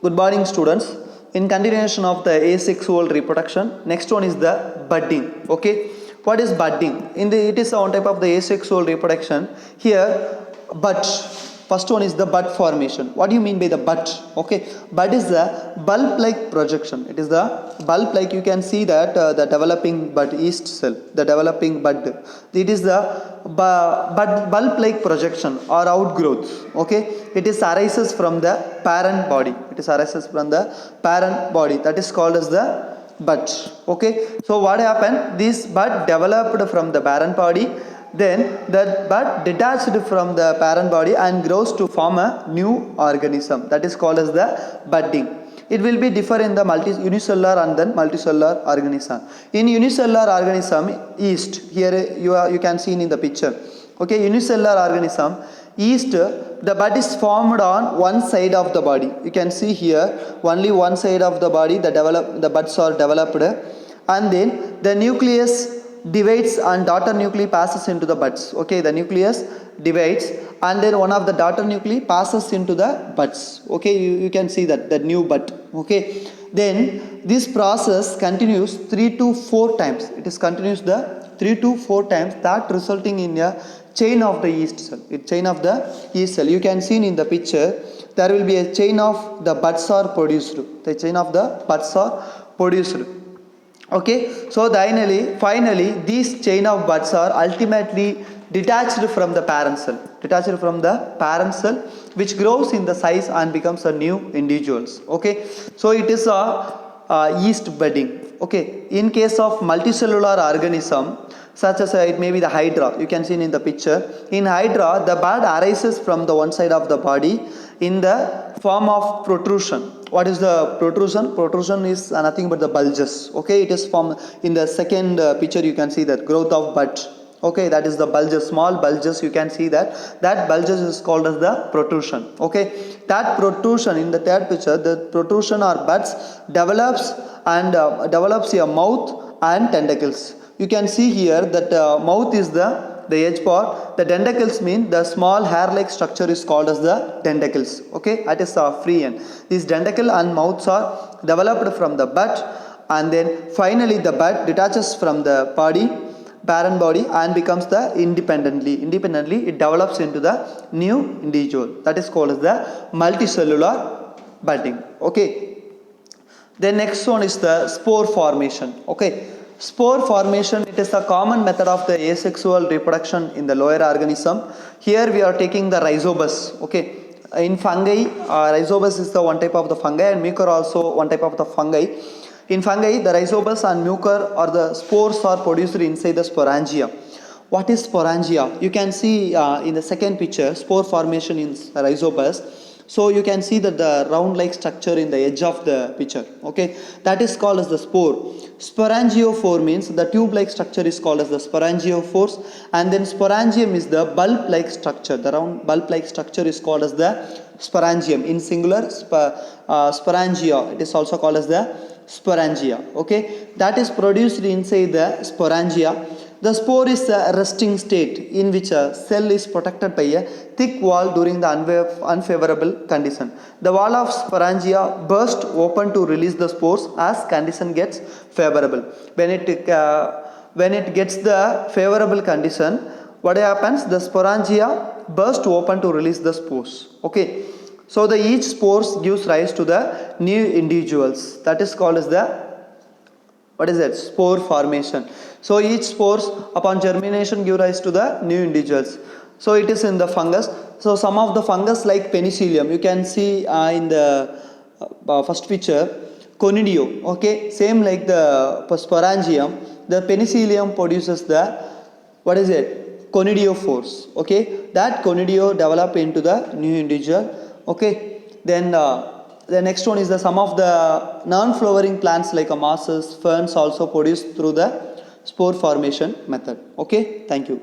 Good morning, students. In continuation of the asexual reproduction, next one is the budding. Okay, what is budding? It is one type of the asexual reproduction. Here, bud. First one is the bud formation. What do you mean by the bud? Okay, bud is the bulb-like projection. It is the bulb-like. You can see that the developing bud yeast cell, the developing bud. It is the bulb-like projection or outgrowth. Okay, it is arises from the parent body. It is arises from the parent body. That is called as the bud. Okay, so what happened? This bud developed from the parent body. Then that bud detached from the parent body and grows to form a new organism. That is called as the budding. It will be differ in the unicellular and then multicellular organism. In unicellular organism, yeast, here you can see in the picture. Okay, unicellular organism, yeast, the bud is formed on one side of the body. You can see here only one side of the body, the buds are developed, and then the nucleus divides and daughter nuclei passes into the buds. Okay, the nucleus divides and then one of the daughter nuclei passes into the buds. Okay, you can see that the new bud. Okay, then this process continues 3 to 4 times. It is continues the 3 to 4 times, that resulting in a chain of the yeast cell. Chain of the yeast cell. You can see in the picture there will be a chain of the buds are produced. The chain of the buds are produced. Okay, so finally these chain of buds are ultimately detached from the parent cell, which grows in the size and becomes a new individuals. Okay, so it is a yeast budding. Okay, in case of multicellular organism such as it may be the hydra, you can see in the picture. In hydra, the bud arises from the one side of the body in the form of protrusion. What is the protrusion? Protrusion is nothing but the bulges. Okay, it is from in the second picture you can see that growth of bud. Okay, that is the bulges, small bulges. You can see that bulges is called as the protrusion. Okay, that protrusion in the third picture, the protrusion or buds develops a mouth and tentacles. You can see here that mouth is the edge part. The tentacles mean the small hair-like structure is called as the tentacles. Okay, that is free end. These tentacle and mouths are developed from the bud, and then finally the bud detaches from the parent body and becomes the independently it develops into the new individual. That is called as the multicellular budding. Okay, then next one is the spore formation. Okay, spore formation, it is a common method of the asexual reproduction in the lower organism. Here we are taking the rhizobus. Okay, in fungi, rhizobus is the one type of the fungi, and mucor also one type of the fungi. In fungi, the rhizobus and mucor or the spores are produced inside the sporangia. What is sporangia? You can see in the second picture, spore formation in rhizobus. So you can see that the round-like structure in the edge of the picture. Okay, that is called as the spore. Sporangiophore means the tube-like structure is called as the sporangiophores, and then sporangium is the bulb-like structure. The round bulb-like structure is called as the sporangium. In singular, sporangia. It is also called as the sporangia. Okay, that is produced inside the sporangia. The spore is a resting state in which a cell is protected by a thick wall during the unfavorable condition. The wall of sporangia bursts open to release the spores as condition gets favorable. When it gets the favorable condition, what happens? The sporangia bursts open to release the spores. Okay, so each spores gives rise to the new individuals. That is called as the spore formation. So each spores upon germination give rise to the new individuals. So it is in the fungus. So some of the fungus like penicillium, you can see in the first picture, conidio. Okay, same like the sporangium, the penicillium produces the conidiophores. Okay, that conidio develop into the new individual. Okay, then the next one is some of the non-flowering plants like mosses, ferns also produced through the spore formation method. Okay, thank you.